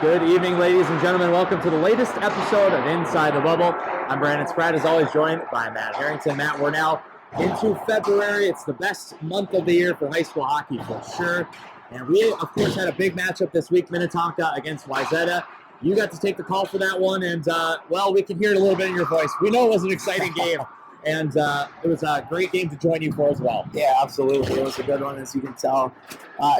Good evening, ladies and gentlemen. Welcome to the latest episode of Inside the Bubble. I'm Brandon Spratt, as always, joined by Matt Harrington. Matt, we're now into February. It's the best month of the year for high school hockey for sure. And we, of course, had a big matchup this week, Minaka against Yetta. You got to take the call for that one, and, well, we can hear it a little bit in your voice. We know it was an exciting game, and it was a great game to join you for as well. Yeah, absolutely. It was a good one, as you can tell.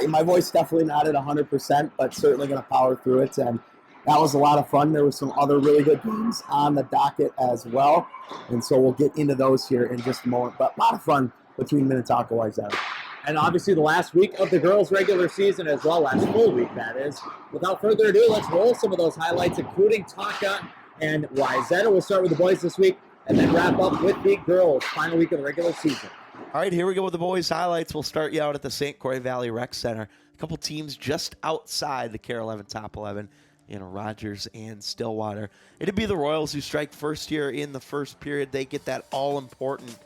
My voice definitely not at 100%, but certainly going to power through it, and that was a lot of fun. There were some other really good games on the docket as well, and so we'll get into those here in just a moment. But a lot of fun between Minnetonka and Yetta. And obviously the last week of the girls' regular season as well, last full week that is. Without further ado, let's roll some of those highlights, including Tonka and Yetta. We'll start with the boys this week and then wrap up with the girls' final week of the regular season. All right, here we go with the boys' highlights. We'll start you out at the St. Croix Valley Rec Center. A couple teams just outside the Care 11 top 11, Rogers and Stillwater. It'd be the Royals who strike first here in the first period. They get that all-important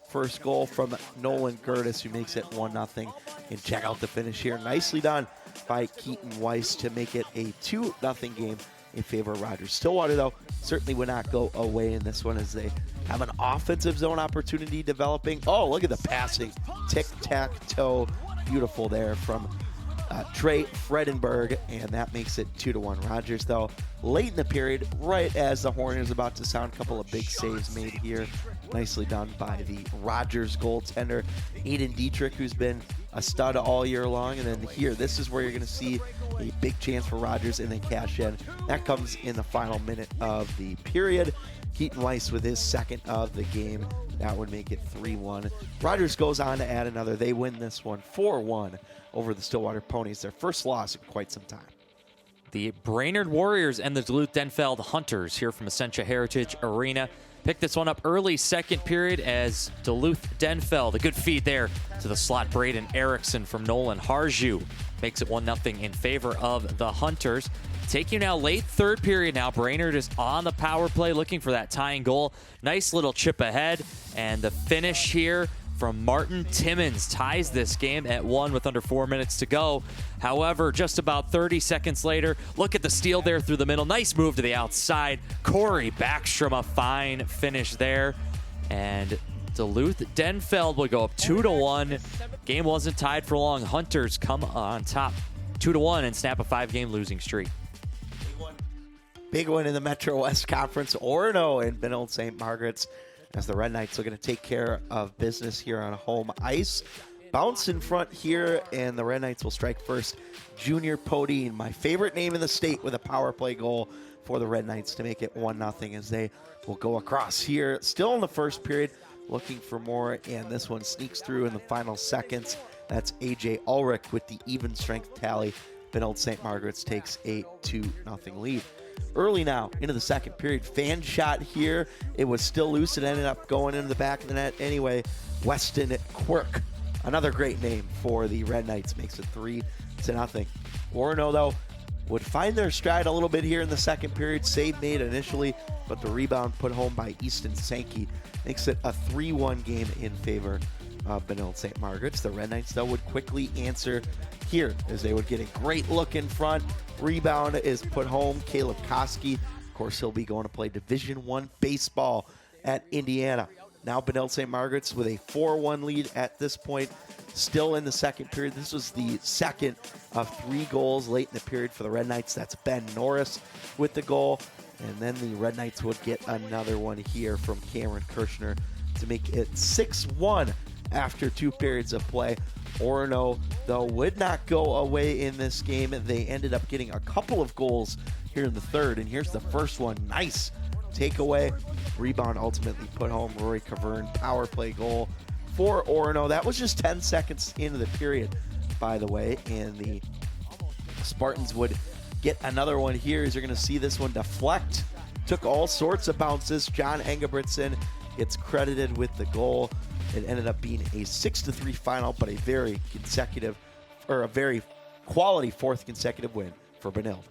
first goal from Nolan Curtis, who makes it 1-0. And check out the finish here. Nicely done by Keaton Weiss to make it a 2-0 game in favor of Rogers. Stillwater, though, certainly would not go away in this one as they have an offensive zone opportunity developing. Oh, look at the passing. Tic-tac-toe. Beautiful there from Trey Fredenberg, and that makes it 2-1. Rogers, though, late in the period, right as the horn is about to sound, a couple of big saves made here. Nicely done by the Rogers goaltender, Aiden Dietrich, who's been a stud all year long. And then here, this is where you're going to see a big chance for Rogers, and they cash in. That comes in the final minute of the period. Keaton Weiss with his second of the game. That would make it 3-1. Rogers goes on to add another. They win this one 4-1 over the Stillwater Ponies, their first loss in quite some time. The Brainerd Warriors and the Deluth Denfeld Hunters here from Essentia Heritage Arena picked this one up early second period as Deluth Denfeld, a good feed there to the slot. Braden Erickson from Nolan Harju makes it 1-0 in favor of the Hunters. Take you now late third period now. Brainerd is on the power play looking for that tying goal. Nice little chip ahead, and the finish here from Martin Timmons ties this game at 1 with under 4 minutes to go. However, just about 30 seconds later, look at the steal there through the middle. Nice move to the outside. Corey Backstrom, a fine finish there. And Deluth Denfeld will go up 2-1. Game wasn't tied for long. Hunters come on top 2-1 and snap a 5-game losing streak. Big one in the Metro West Conference. Orono and Benilde St. Margarets, as the Red Knights are going to take care of business here on home ice. Bounce in front here, and the Red Knights will strike first. Junior Podine, my favorite name in the state, with a power play goal for the Red Knights to make it 1-0 as they will go across here. Still in the first period, looking for more, and this one sneaks through in the final seconds. That's A.J. Ulrich with the even strength tally. Benilde St. Margaret's takes a 2-0 lead. Early now into the second period, fan shot here. It was still loose. It ended up going into the back of the net anyway. Weston Quirk, another great name for the Red Knights, makes it 3-0. Orono, though, would find their stride a little bit here in the second period. Save made initially, but the rebound put home by Easton Sankey makes it a 3-1 game in favor of Benilde St. Margaret's. The Red Knights, though, would quickly answer here as they would get a great look in front. Rebound is put home. Caleb Koski, of course, he'll be going to play Division I baseball at Indiana. Now Benilde St. Margaret's with a 4-1 lead at this point, still in the second period. This was the second of 3 goals late in the period for the Red Knights. That's Ben Norris with the goal. And then the Red Knights would get another one here from Cameron Kirshner to make it 6-1 after 2 periods of play. Orono, though, would not go away in this game. They ended up getting a couple of goals here in the third, and here's the first one. Nice takeaway. Rebound ultimately put home. Rory Cavern, power play goal for Orono. That was just 10 seconds into the period, by the way, and the Spartans would get another one here as you're going to see this one deflect. Took all sorts of bounces. John Engebretson gets credited with the goal. It ended up being a 6-3 final, but a very quality 4th consecutive win for Benilde.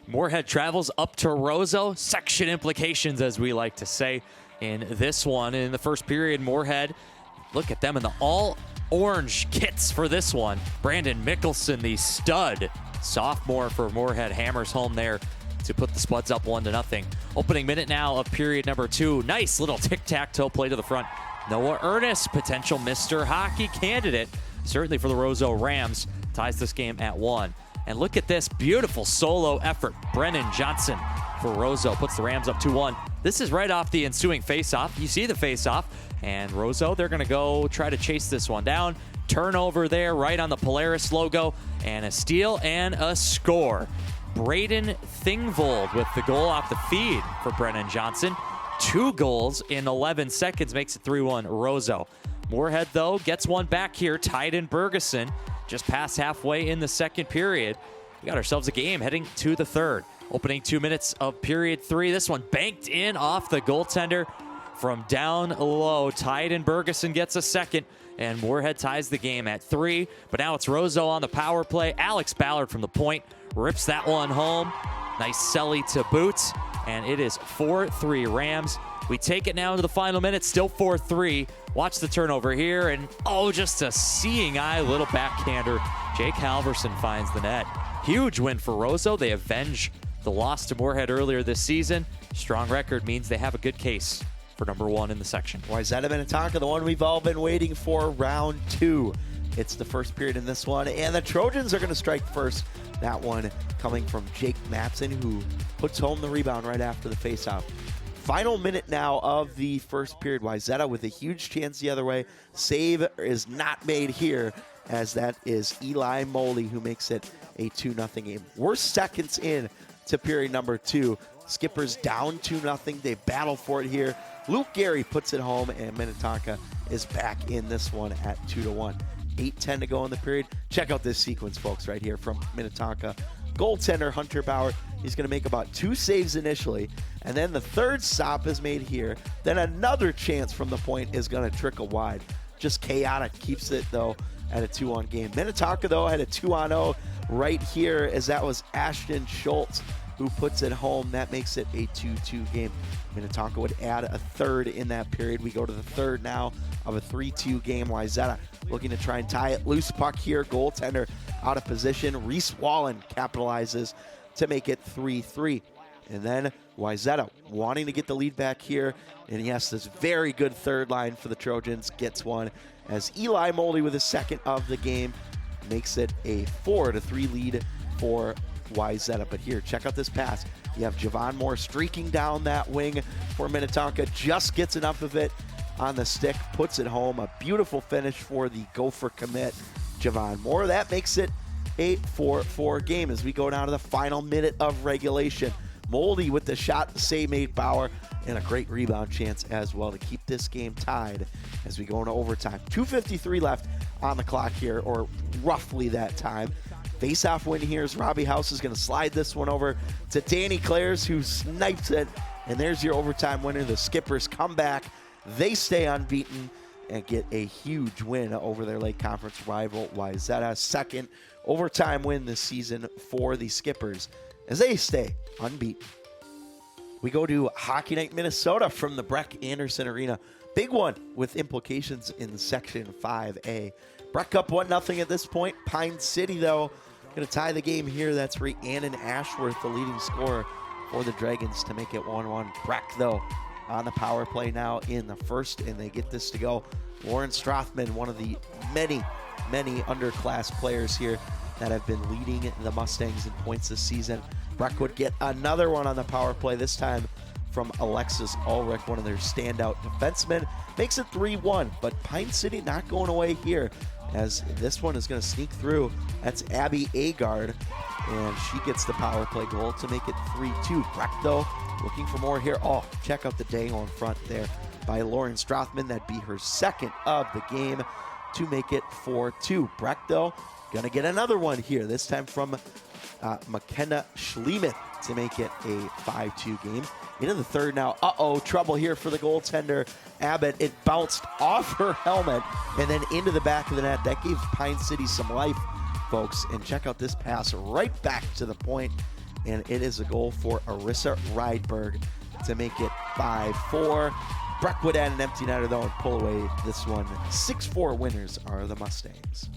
Morehead travels up to Roso. Section implications, as we like to say, in this one. In the first period, Morehead, look at them in the all-orange kits for this one. Brandon Mickelson, the stud sophomore for Morehead, hammers home there to put the Spuds up 1-0. Opening minute now of period number 2. Nice little tic-tac-toe play to the front. Noah Ernest, potential Mr. Hockey candidate, certainly for the Roso Rams, ties this game at 1. And look at this beautiful solo effort. Brennan Johnson for Roso puts the Rams up 2-1. This is right off the ensuing faceoff. You see the faceoff, and Roso, they're going to go try to chase this one down. Turnover there right on the Polaris logo, and a steal and a score. Braden Thingvold with the goal off the feed for Brennan Johnson. 2 goals in 11 seconds makes it 3-1 Roso. Morehead, though, gets one back here. Tyden Bergeson just past halfway in the second period. We got ourselves a game heading to the third. Opening 2 minutes of period 3. This one banked in off the goaltender from down low. Tyden Bergeson gets a second, and Morehead ties the game at 3. But now it's Roso on the power play. Alex Ballard from the point rips that one home. Nice celly to boot, and it is 4-3 Rams. We take it now into the final minute, still 4-3. Watch the turnover here, and just a seeing eye little backhander. Jake Halverson finds the net. Huge win for Roso. They avenge the loss to Morehead earlier this season. Strong record means they have a good case for number 1 in the section. Yetta Minaka, the one we've all been waiting for, round 2. It's the first period in this one, and the Trojans are going to strike first. That one coming from Jake Matson, who puts home the rebound right after the faceoff. Final minute now of the first period. Yetta with a huge chance the other way. Save is not made here, as that is Eli Moley who makes it a 2-0 game. We're seconds in to period number 2. Skippers down 2-0. They battle for it here. Luke Gary puts it home, and Minnetonka is back in this one at 2-1. 8:10 to go in the period. Check out this sequence, folks, right here from Minnetonka. Goaltender Hunter Bauer, he's going to make about 2 saves initially, and then the third stop is made here. Then another chance from the point is going to trickle wide. Just chaotic. Keeps it, though, at a 2-1 game. Minnetonka, though, had a 2-0 right here, as that was Ashton Schultz who puts it home. That makes it a 2-2 game. Minnetonka would add a third in that period. We go to the third now of a 3-2 game. Yetta looking to try and tie it. Loose puck here. Goaltender out of position. Reese Wallen capitalizes to make it 3-3. And then Yetta wanting to get the lead back here. And yes, this very good third line for the Trojans gets one, as Eli Moley with his second of the game makes it a 4-3 lead for Yetta. But here, check out this pass. You have Javon Moore streaking down that wing for Minnetonka. Just gets enough of it on the stick, puts it home. A beautiful finish for the Gopher commit, Javon Moore. That makes it a 4-4 game as we go down to the final minute of regulation. Moldy with the shot, the save made Bauer, and a great rebound chance as well to keep this game tied as we go into overtime. 2:53 left on the clock here, or roughly that time. Face-off win here as Robbie House is going to slide this one over to Danny Clares, who snipes it. And there's your overtime winner. The Skippers come back. They stay unbeaten and get a huge win over their Lake Conference rival, Yetta. Second overtime win this season for the Skippers as they stay unbeaten. We go to Hockey Night Minnesota from the Breck Anderson Arena. Big one with implications in Section 5A. Breck up 1-0 at this point. Pine City, though, going to tie the game here. That's Rhiannon Ashworth, the leading scorer for the Dragons, to make it 1-1. Breck, though, on the power play now in the first, and they get this to go. Lauren Strothman, one of the many underclass players here that have been leading the Mustangs in points this season. Breck would get another one on the power play, this time from Alexis Ulrich, one of their standout defensemen. Makes it 3-1, but Pine City not going away here, as this one is going to sneak through. That's Abby Agard, and she gets the power play goal to make it 3-2. Breck, though, looking for more here. Oh, check out the dangle in front there by Lauren Strothman. That'd be her second of the game to make it 4-2. Breck, though, going to get another one here, this time from McKenna Schliemann to make it a 5-2 game. Into the third now. Trouble here for the goaltender, Abbott. It bounced off her helmet and then into the back of the net. That gave Pine City some life, folks. And check out this pass right back to the point. And it is a goal for Arissa Rydberg to make it 5-4. Breck would add an empty netter, though, and pull away this one. 6-4 winners are the Mustangs.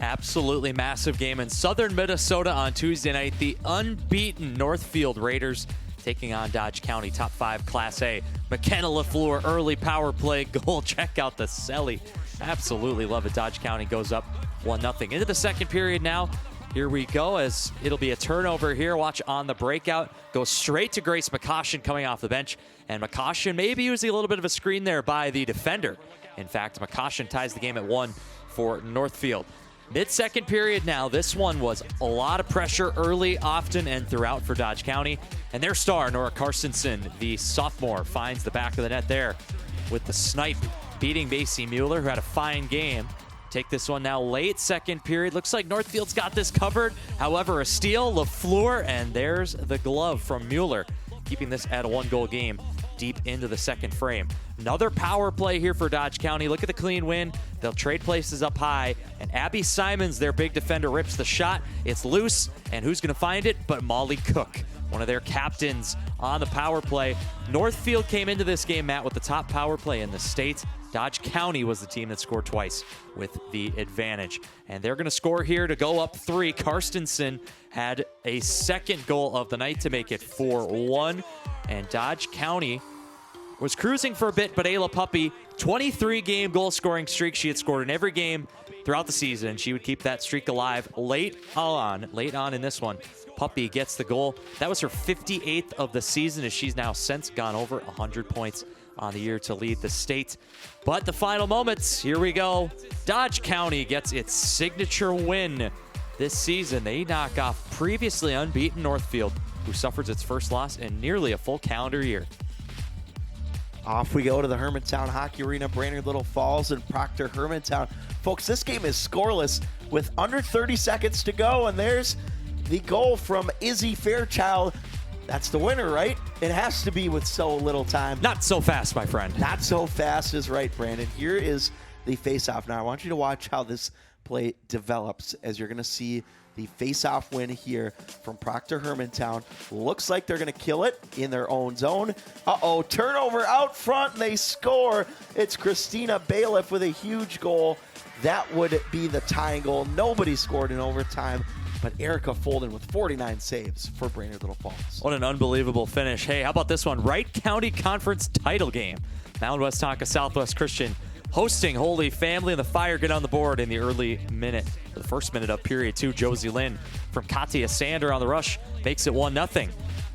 Absolutely massive game in southern Minnesota on Tuesday night. The unbeaten Northfield Raiders taking on Dodge County, top 5 Class A. McKenna LaFleur, early power play goal. Check out the celly. Absolutely love it. Dodge County goes up 1-0. Into the second period now. Here we go, as it'll be a turnover here. Watch on the breakout. Goes straight to Grace McCoshen coming off the bench. And McCoshen maybe using a little bit of a screen there by the defender. In fact, McCoshen ties the game at 1 for Northfield. Mid-second period now. This one was a lot of pressure early, often, and throughout for Dodge County. And their star, Nora Carstensen, the sophomore, finds the back of the net there with the snipe, beating Macy Mueller, who had a fine game. Take this one now late second period. Looks like Northfield's got this covered. However, a steal, LaFleur, and there's the glove from Mueller, keeping this at a 1-goal game deep into the second frame. Another power play here for Dodge County. Look at the clean win. They'll trade places up high, and Abby Simons, their big defender, rips the shot. It's loose, and who's going to find it but Molly Cook, one of their captains on the power play. Northfield came into this game, Matt, with the top power play in the state. Dodge County was the team that scored twice with the advantage. And they're going to score here to go up 3. Carstensen had a second goal of the night to make it 4-1. And Dodge County was cruising for a bit, but Ayla Puppy, 23-game goal-scoring streak. She had scored in every game throughout the season, and she would keep that streak alive late on in this one. Puppy gets the goal. That was her 58th of the season, as she's now since gone over 100 points on the year to lead the state. But the final moments, here we go. Dodge County gets its signature win this season. They knock off previously unbeaten Northfield, who suffers its first loss in nearly a full calendar year. Off we go to the Hermantown Hockey Arena, Brainerd Little Falls and Proctor Hermantown. Folks, this game is scoreless with under 30 seconds to go, and there's the goal from Izzy Fairchild. That's the winner, right? It has to be with so little time. Not so fast, my friend. Not so fast is right, Brandon. Here is the face-off. Now, I want you to watch how this play develops, as you're going to see the face-off win here from Proctor Hermantown. Looks like they're going to kill it in their own zone. Uh-oh, turnover out front, and they score. It's Christina Bailiff with a huge goal. That would be the tying goal. Nobody scored in overtime, but Erica Folden with 49 saves for Brainerd Little Falls. What an unbelievable finish. Hey, how about this one? Wright County Conference title game. Mound West Tonka Southwest Christian hosting Holy Family, and the Fire get on the board in the early minute. The first minute of period 2, Josie Lynn from Katia Sander on the rush makes it 1-0.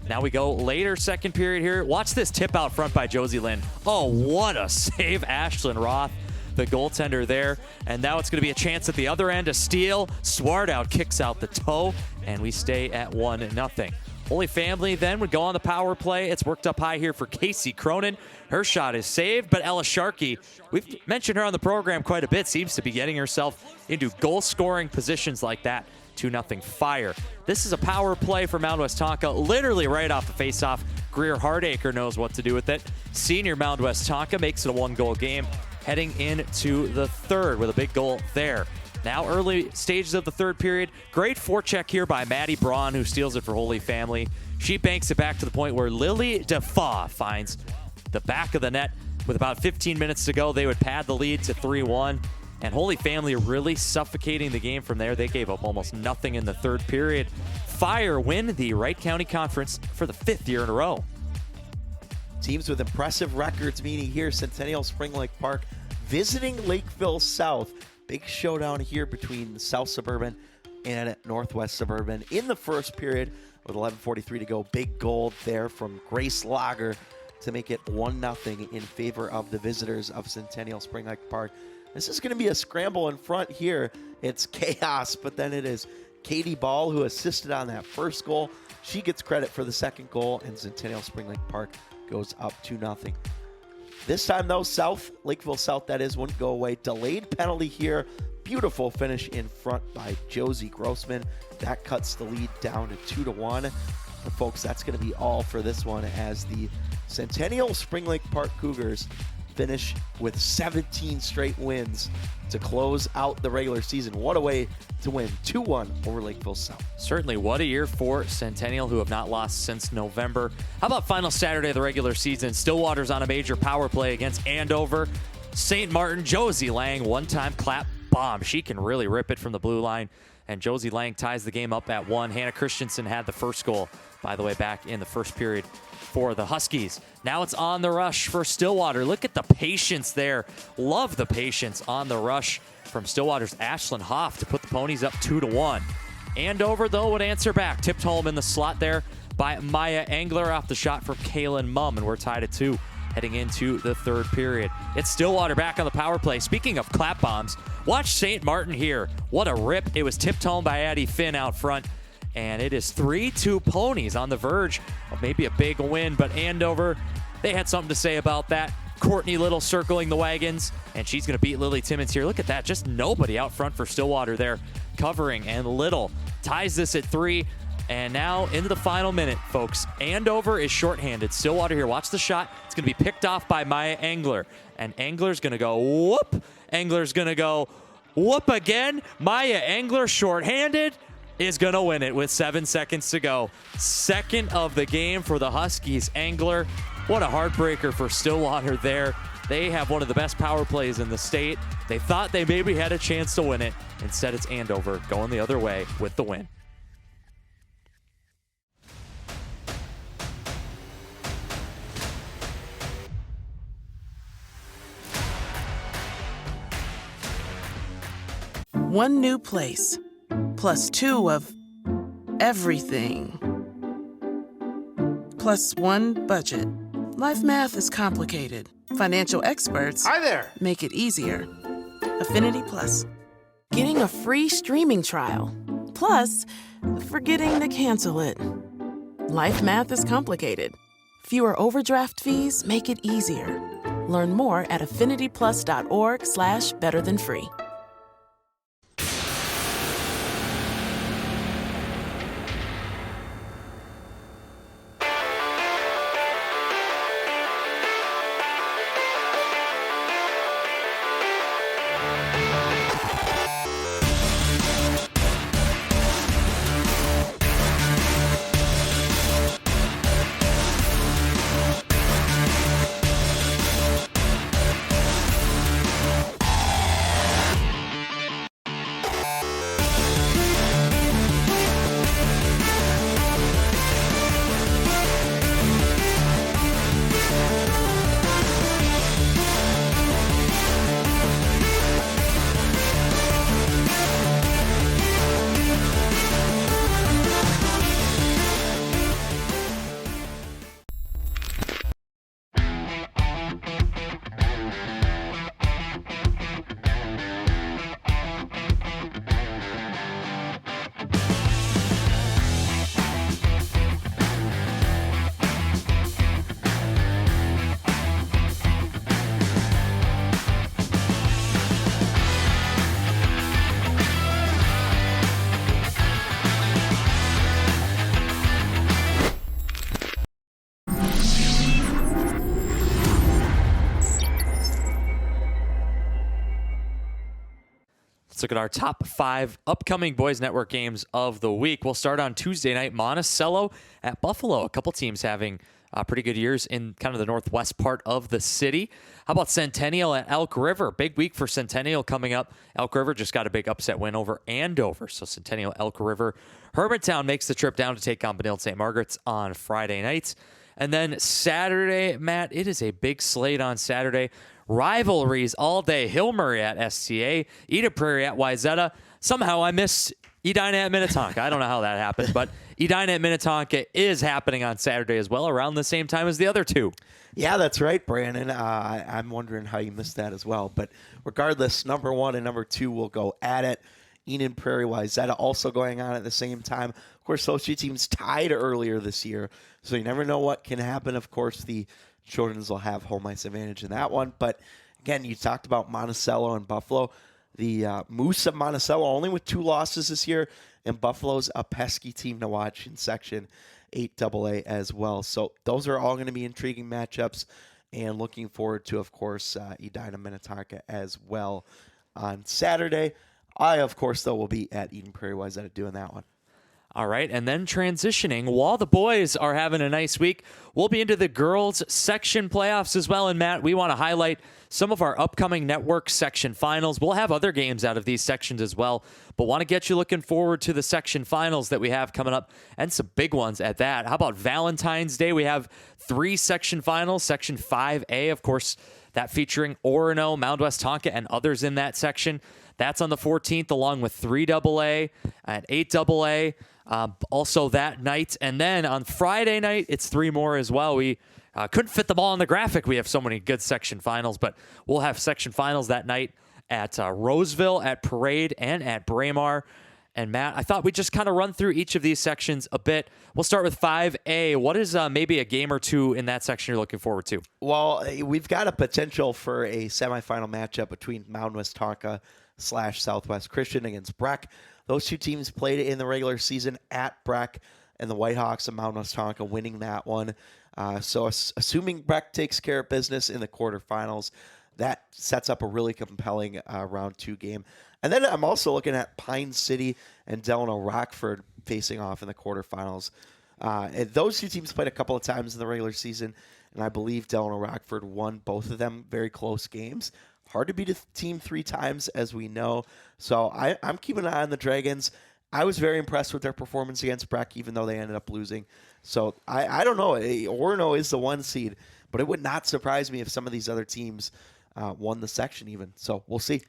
Now we go later, second period here. Watch this tip out front by Josie Lynn. Oh, what a save, Ashlyn Roth, the goaltender there. And now it's going to be a chance at the other end, a steal. Swartout kicks out the toe, and we stay at 1-0. Holy Family then would go on the power play. It's worked up high here for Casey Cronin. Her shot is saved, but Ella Sharkey, we've mentioned her on the program quite a bit, seems to be getting herself into goal-scoring positions like that. 2-0 Fire. This is a power play for Mound West Tonka, literally right off the face-off. Greer Hardacre knows what to do with it. Senior Mound West Tonka makes it a 1-goal game, heading into the third with a big goal there. Now early stages of the third period. Great forecheck here by Maddie Braun, who steals it for Holy Family. She banks it back to the point where Lily Defoe finds the back of the net. With about 15 minutes to go, they would pad the lead to 3-1. And Holy Family really suffocating the game from there. They gave up almost nothing in the third period. Fire win the Wright County Conference for the 5th year in a row. Teams with impressive records meeting here. Centennial Spring Lake Park visiting Lakeville South. Big showdown here between South Suburban and Northwest Suburban in the first period with 11:43 to go. Big goal there from Grace Lager to make it 1-0 in favor of the visitors of Centennial Spring Lake Park. This is going to be a scramble in front here. It's chaos, but then it is Katie Ball who assisted on that first goal. She gets credit for the second goal, and Centennial Spring Lake Park goes up 2-0. This time, though, Lakeville South, that is, wouldn't go away. Delayed penalty here. Beautiful finish in front by Josie Grossman. That cuts the lead down to 2-1. But, folks, that's going to be all for this one as the Centennial Spring Lake Park Cougars finish with 17 straight wins to close out the regular season. What a way to win 2-1 over Lakeville South. Certainly, what a year for Centennial, who have not lost since November. How about final Saturday of the regular season? Stillwater's on a major power play against Andover. St. Martin, Josie Lang, one-time clap bomb. She can really rip it from the blue line. And Josie Lang ties the game up at 1. Hannah Christensen had the first goal, by the way, back in the first period for the Huskies. Now it's on the rush for Stillwater. Look at the patience there. Love the patience on the rush from Stillwater's Ashlyn Hoff to put the Ponies up 2-1. Andover, though, would answer back. Tipped home in the slot there by Maya Engler off the shot from Kaylin Mumm, and we're tied at 2 heading into the third period. It's Stillwater back on the power play. Speaking of clap bombs, watch St. Martin here. What a rip. It was tipped home by Addie Finn out front, and it is 3-2 Ponies on the verge of maybe a big win, but Andover, they had something to say about that. Courtney Little circling the wagons, and she's going to beat Lily Timmons here. Look at that. Just nobody out front for Stillwater there covering, and Little ties this at 3. And now into the final minute, folks. Andover is shorthanded. Stillwater here. Watch the shot. It's going to be picked off by Maya Engler. And Engler's going to go whoop. Engler's going to go whoop again. Maya Engler, shorthanded, is going to win it with 7 seconds to go. Second of the game for the Huskies. Engler, what a heartbreaker for Stillwater there. They have one of the best power plays in the state. They thought they maybe had a chance to win it. Instead, it's Andover going the other way with the win. One new place, plus 2 of everything, plus 1 budget. Life math is complicated. Financial experts Hi there. make it easier. Affinity Plus. Getting a free streaming trial. Plus, forgetting to cancel it. Life math is complicated. Fewer overdraft fees make it easier. Learn more at affinityplus.org/betterthanfree. Let's look at our top 5 upcoming Boys Network games of the week. We'll start on Tuesday night, Monticello at Buffalo. A couple teams having pretty good years in kind of the northwest part of the city. How about Centennial at Elk River? Big week for Centennial coming up. Elk River just got a big upset win over Andover. So Centennial, Elk River. Hermantown makes the trip down to take on Benilde St. Margarets on Friday nights. And then Saturday, Matt, it is a big slate on Saturday. Rivalries all day. Hill-Murray at STA, Eda Prairie at Yetta. Somehow I missed Edina at Minnetonka. I don't know how that happened, but Edina at Minnetonka is happening on Saturday as well, around the same time as the other two. Yeah, that's right, Brandon. I'm wondering how you missed that as well. But regardless, number 1 and number 2 will go at it. Eden Prairie Yetta also going on at the same time. Of course, those two teams tied earlier this year, so you never know what can happen. Of course, the Children's will have home ice advantage in that one. But again, you talked about Monticello and Buffalo. The Moose of Monticello only with 2 losses this year, and Buffalo's a pesky team to watch in Section 8AA as well. So those are all going to be intriguing matchups, and looking forward to, of course, Edina Minnetonka as well on Saturday. I, of course, though, will be at Eden Prairie Yetta doing that one. All right, and then transitioning, while the boys are having a nice week, we'll be into the girls section playoffs as well. And Matt, we want to highlight some of our upcoming network section finals. We'll have other games out of these sections as well, but want to get you looking forward to the section finals that we have coming up, and some big ones at that. How about Valentine's Day? We have 3 section finals. Section 5A, of course, that featuring Orono, Mound West Tonka, and others in that section. That's on the 14th, along with 3AA and 8AA. Also that night. And then on Friday night, it's 3 more as well. We couldn't fit them all on the graphic. We have so many good section finals, but we'll have section finals that night at Roseville, at Parade, and at Braham. And Matt, I thought we'd just kind of run through each of these sections a bit. We'll start with 5A. What is maybe a game or two in that section you're looking forward to? Well, we've got a potential for a semifinal matchup between Mound West Tonka / Southwest Christian against Breck. Those 2 teams played in the regular season at Breck, and the Whitehawks of Mound West Tonka winning that one. So assuming Breck takes care of business in the quarterfinals, that sets up a really compelling round 2 game. And then I'm also looking at Pine City and Delano Rockford facing off in the quarterfinals. And those 2 teams played a couple of times in the regular season, and I believe Delano Rockford won both of them very close games. Hard to beat a team 3 times, as we know. So I'm keeping an eye on the Dragons. I was very impressed with their performance against Breck, even though they ended up losing. So I don't know. Orono is the 1 seed, but it would not surprise me if some of these other teams won the section even. So we'll see.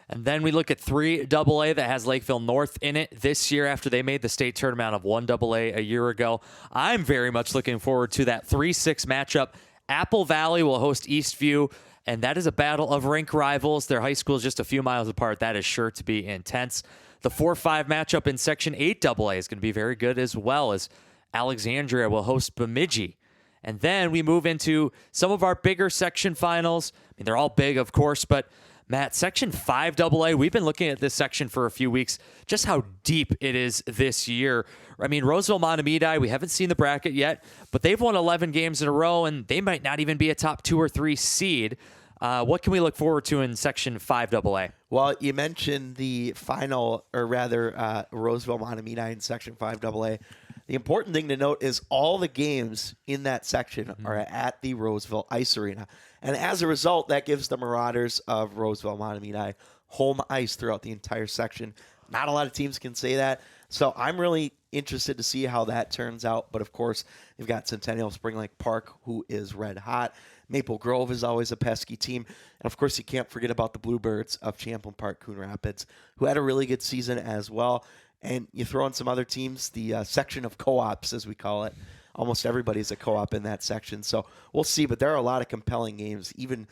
And then we look at 3AA that has Lakeville North in it this year after they made the state tournament of 1AA a year ago. I'm very much looking forward to that 3-6 matchup. Apple Valley will host Eastview, and that is a battle of rank rivals. Their high school is just a few miles apart. That is sure to be intense. The 4-5 matchup in Section 8AA is going to be very good, as well as Alexandria will host Bemidji. And then we move into some of our bigger section finals. I mean, they're all big, of course, but Matt, Section 5AA, we've been looking at this section for a few weeks, just how deep it is this year. I mean, Roseville Montemedi, we haven't seen the bracket yet, but they've won 11 games in a row, and they might not even be a top 2 or 3 seed. What can we look forward to in Section 5AA? Well, you mentioned the final, or rather, Roseville Montemedi in Section 5AA. The important thing to note is all the games in that section are at the Roseville Ice Arena. And as a result, that gives the Marauders of Roseville Montemedi home ice throughout the entire section. Not a lot of teams can say that. So I'm really interested to see how that turns out. But of course, you've got Centennial Spring Lake Park, who is red hot. Maple Grove is always a pesky team. And of course, you can't forget about the Bluebirds of Champlain Park, Coon Rapids, who had a really good season as well. And you throw in some other teams, the section of co-ops, as we call it. Almost everybody's a co-op in that section. So we'll see. But there are a lot of compelling games, even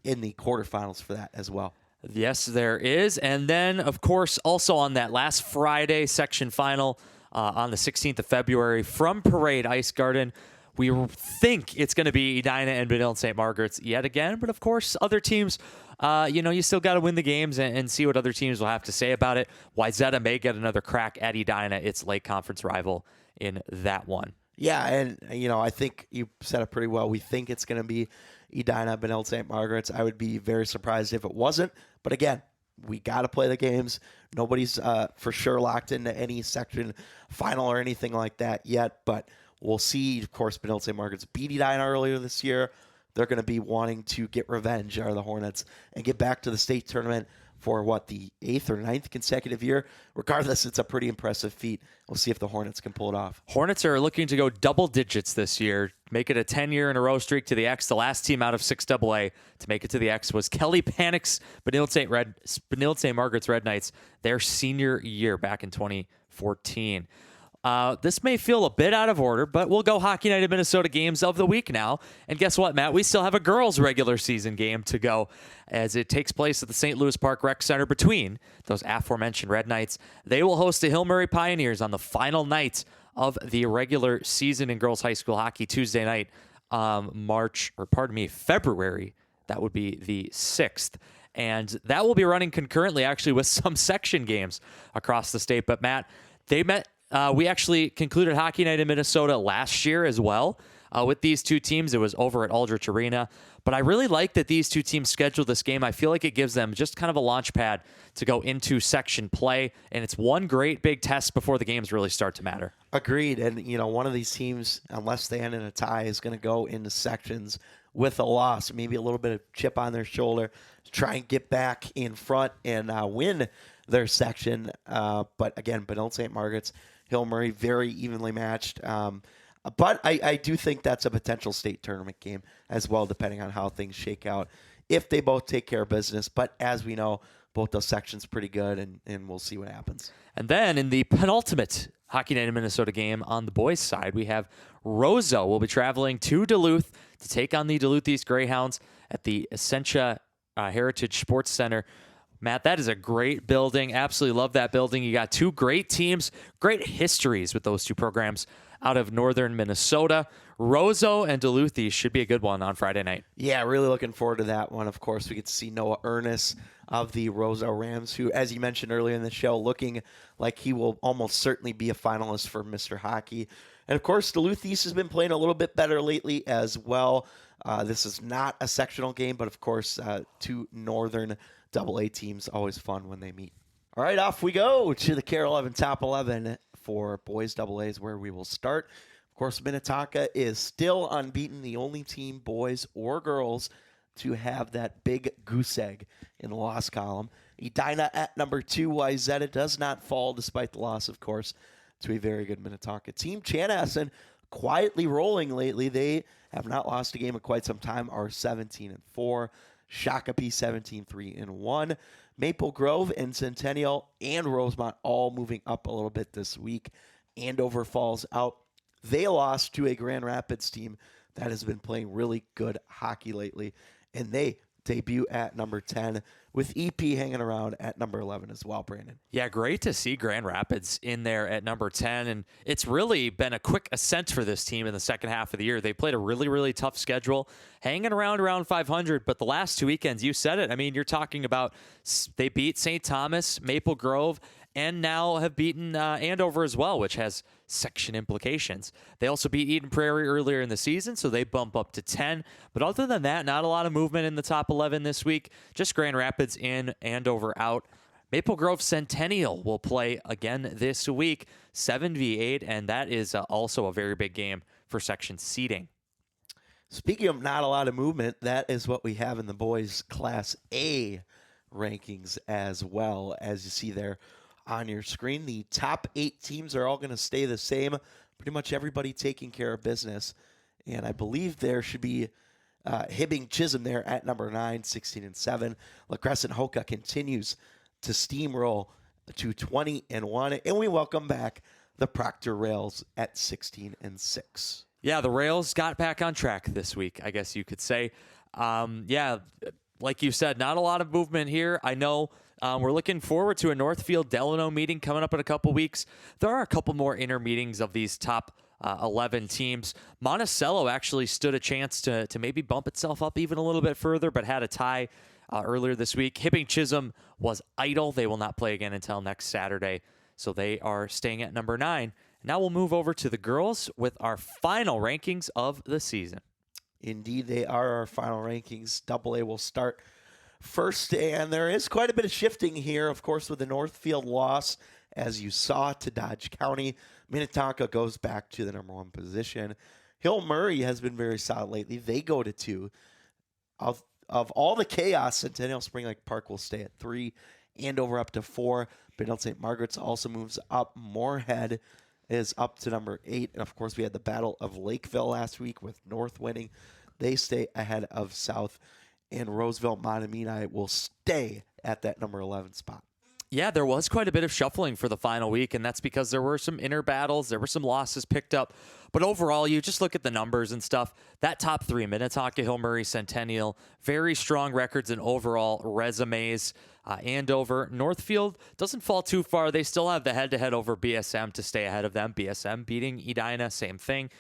in the quarterfinals for that as well. Yes, there is. And then, of course, also on that last Friday section final on the 16th of February from Parade Ice Garden, we think it's going to be Edina and Benilde St. Margarets yet again. But, of course, other teams, you still got to win the games and see what other teams will have to say about it. Yetta may get another crack at Edina, its Lake Conference rival, in that one. Yeah, and, I think you said it pretty well. We think it's going to be Edina, Benilde St. Margarets. I would be very surprised if it wasn't. But, again, we got to play the games. Nobody's for sure locked into any section final or anything like that yet. But we'll see. Of course, Benilde St. Margaret's beat Edina earlier this year. They're going to be wanting to get revenge, are the Hornets, and get back to the state tournament for, the 8th or 9th consecutive year. Regardless, it's a pretty impressive feat. We'll see if the Hornets can pull it off. Hornets are looking to go double digits this year, make it a 10-year-in-a-row streak to the X. The last team out of 6AA to make it to the X was Kelly Panic's Benilde St. Margaret's Red Knights, their senior year back in 2014. This may feel a bit out of order, but we'll go Hockey Night of Minnesota games of the week now. And guess what, Matt? We still have a girls' regular season game to go as it takes place at the St. Louis Park Rec Center between those aforementioned Red Knights. They will host the Hill Murray Pioneers on the final night of the regular season in girls' high school hockey Tuesday night, February. That would be the 6th. And that will be running concurrently, actually, with some section games across the state. But, Matt, they met. We actually concluded Hockey Night in Minnesota last year as well. with these two teams. It was over at Aldrich Arena. But I really like that these two teams scheduled this game. I feel like it gives them just kind of a launch pad to go into section play. And it's one great big test before the games really start to matter. Agreed. And, one of these teams, unless they end in a tie, is going to go into sections with a loss, maybe a little bit of chip on their shoulder to try and get back in front and win their section. But again, Benilde St. Margaret's, Hill Murray, very evenly matched. But I do think that's a potential state tournament game as well, depending on how things shake out, if they both take care of business. But as we know, both those sections pretty good, and we'll see what happens. And then in the penultimate Hockey Night in Minnesota game on the boys' side, we have Roso will be traveling to Duluth to take on the Duluth East Greyhounds at the Essentia Heritage Sports Center. Matt, that is a great building. Absolutely love that building. You got two great teams, great histories with those two programs out of northern Minnesota. Roso and Duluth East should be a good one on Friday night. Yeah, really looking forward to that one. Of course, we get to see Noah Ernest of the Roso Rams, who, as you mentioned earlier in the show, looking like he will almost certainly be a finalist for Mr. Hockey. And, of course, Duluth East has been playing a little bit better lately as well. This is not a sectional game, but, of course, two northern AA teams, always fun when they meet. All right, off we go to the Care 11 Top 11 for boys AAs, where we will start. Of course, Minnetonka is still unbeaten, the only team, boys or girls, to have that big goose egg in the loss column. Edina at number 2, Yetta does not fall despite the loss, of course, to a very good Minnetonka team. Chanhassen quietly rolling lately. They have not lost a game in quite some time, are 17-4. Shakopee 17-3-1. Maple Grove and Centennial and Rosemont all moving up a little bit this week. Andover falls out. They lost to a Grand Rapids team that has been playing really good hockey lately, and they debut at number 10 with EP hanging around at number 11 as well, Brandon. Yeah, great to see Grand Rapids in there at number 10, and it's really been a quick ascent for this team in the second half of the year. They played a really, really tough schedule, hanging around 500, but the last two weekends, you said it. I mean, you're talking about they beat St. Thomas, Maple Grove, and now have beaten Andover as well, which has section implications. They also beat Eden Prairie earlier in the season, so they bump up to 10. But other than that, not a lot of movement in the top 11 this week. Just Grand Rapids in, Andover out. Maple Grove Centennial will play again this week, 7v8, and that is also a very big game for section seeding. Speaking of not a lot of movement, that is what we have in the boys' Class A rankings as well. As you see there on your screen, the top 8 teams are all going to stay the same. Pretty much everybody taking care of business. And I believe there should be Hibbing Chisholm there at number 9, 16-7. La Crescent Hoka continues to steamroll to 20-1. And we welcome back the Proctor Rails at 16-6. Yeah, the Rails got back on track this week, I guess you could say. Yeah, like you said, not a lot of movement here. I know we're looking forward to a Northfield Delano meeting coming up in a couple weeks. There are a couple more inner meetings of these top 11 teams. Monticello actually stood a chance to maybe bump itself up even a little bit further, but had a tie earlier this week. Hibbing Chisholm was idle. They will not play again until next Saturday, so they are staying at number 9. Now we'll move over to the girls with our final rankings of the season. Indeed, they are our final rankings. AA will start first, and there is quite a bit of shifting here, of course, with the Northfield loss, as you saw, to Dodge County. Minnetonka goes back to the number 1 position. Hill Murray has been very solid lately. They go to 2. Of all the chaos, Centennial Spring Lake Park will stay at 3, Andover up to 4. Benilde St. Margaret's also moves up. Morehead is up to number 8. And, of course, we had the Battle of Lakeville last week with North winning. They stay ahead of South. And Roseville Mahtomedi will stay at that number 11 spot. Yeah, there was quite a bit of shuffling for the final week, and that's because there were some inner battles. There were some losses picked up. But overall, you just look at the numbers and stuff. That top 3, Minnetonka, Hill Murray, Centennial, very strong records and overall resumes. Andover, Northfield doesn't fall too far. They still have the head-to-head over BSM to stay ahead of them. BSM beating Edina, same thing.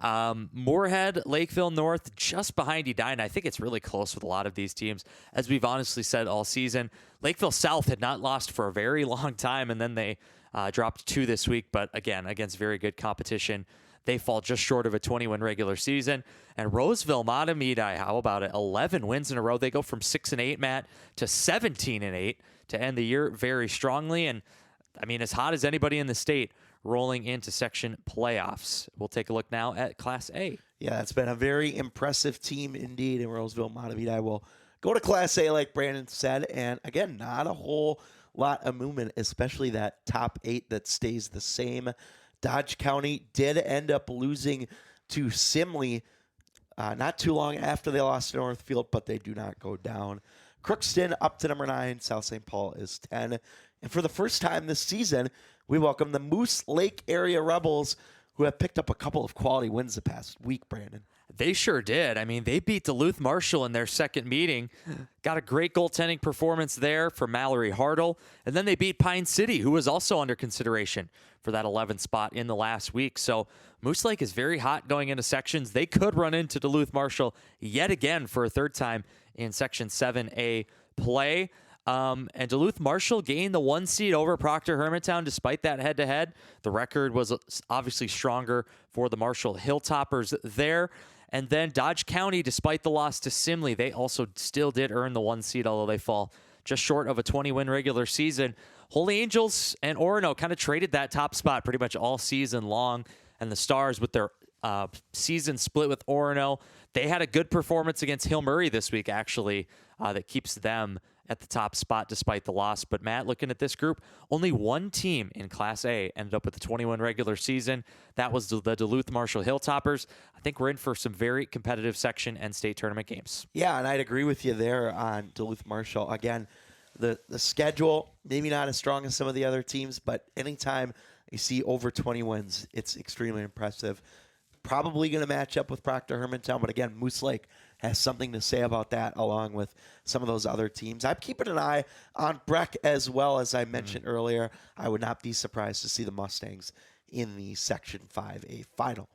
Morehead, Lakeville North, just behind Edina. I think it's really close with a lot of these teams, as we've honestly said all season. Lakeville South had not lost for a very long time, and then they dropped 2 this week, but again, against very good competition. They fall just short of a 20-win regular season. And Roseville Matamidi, how about it? 11 wins in a row. They go from 6-8, Matt, to 17-8 to end the year very strongly. And I mean, as hot as anybody in the state rolling into section playoffs. We'll take a look now at Class A. Yeah, it's been a very impressive team indeed. And Roseville Matamidi will go to Class A, like Brandon said. And again, not a whole lot of movement, especially that top 8 that stays the same. Dodge County did end up losing to Simley not too long after they lost to Northfield, but they do not go down. Crookston up to number 9. South St. Paul is 10. And for the first time this season, we welcome the Moose Lake area Rebels, who have picked up a couple of quality wins the past week, Brandon. They sure did. I mean, they beat Deluth Marshall in their second meeting. Got a great goaltending performance there for Mallory Hartle. And then they beat Pine City, who was also under consideration for that 11th spot in the last week. So Moose Lake is very hot going into sections. They could run into Deluth Marshall yet again for a third time in Section 7A play. And Deluth Marshall gained the 1 seed over Proctor Hermantown despite that head-to-head. The record was obviously stronger for the Marshall Hilltoppers there. And then Dodge County, despite the loss to Simley, they also still did earn the 1 seed, although they fall just short of a 20-win regular season. Holy Angels and Orono kind of traded that top spot pretty much all season long. And the Stars, with their season split with Orono, they had a good performance against Hill Murray this week, actually, that keeps them at the top spot despite the loss. But Matt, looking at this group, only one team in Class A ended up with a 21 regular season. That was the Deluth Marshall Hilltoppers. I think we're in for some very competitive section and state tournament games. Yeah, and I'd agree with you there on Duluth Marshall. Again, the schedule, maybe not as strong as some of the other teams, but anytime you see over 20 wins, it's extremely impressive. Probably going to match up with Proctor Hermantown, but again, Moose Lake has something to say about that along with some of those other teams. I'm keeping an eye on Breck as well. As I mentioned earlier, I would not be surprised to see the Mustangs in the Section 5A final.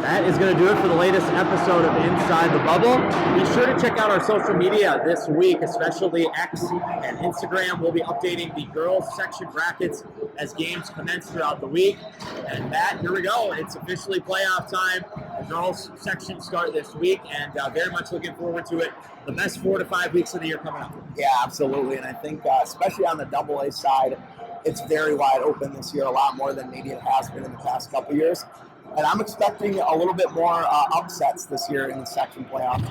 That is going to do it for the latest episode of Inside the Bubble. Be sure to check out our social media this week, especially X and Instagram. We'll be updating the girls section brackets as games commence throughout the week. And Matt, here we go. It's officially playoff time. The girls section start this week, and very much looking forward to it. The best 4 to 5 weeks of the year coming up. Yeah, absolutely. And I think especially on the AA side, it's very wide open this year, a lot more than maybe it has been in the past couple years. And I'm expecting a little bit more upsets this year in the section playoff.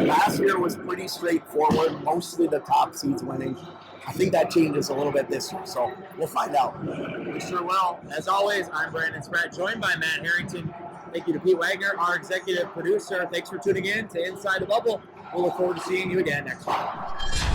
Last year was pretty straightforward, mostly the top seeds winning. I think that changes a little bit this year, so we'll find out. We sure will. As always, I'm Brandon Spratt, joined by Matt Harrington. Thank you to Pete Wagner, our executive producer. Thanks for tuning in to Inside the Bubble. We'll look forward to seeing you again next week.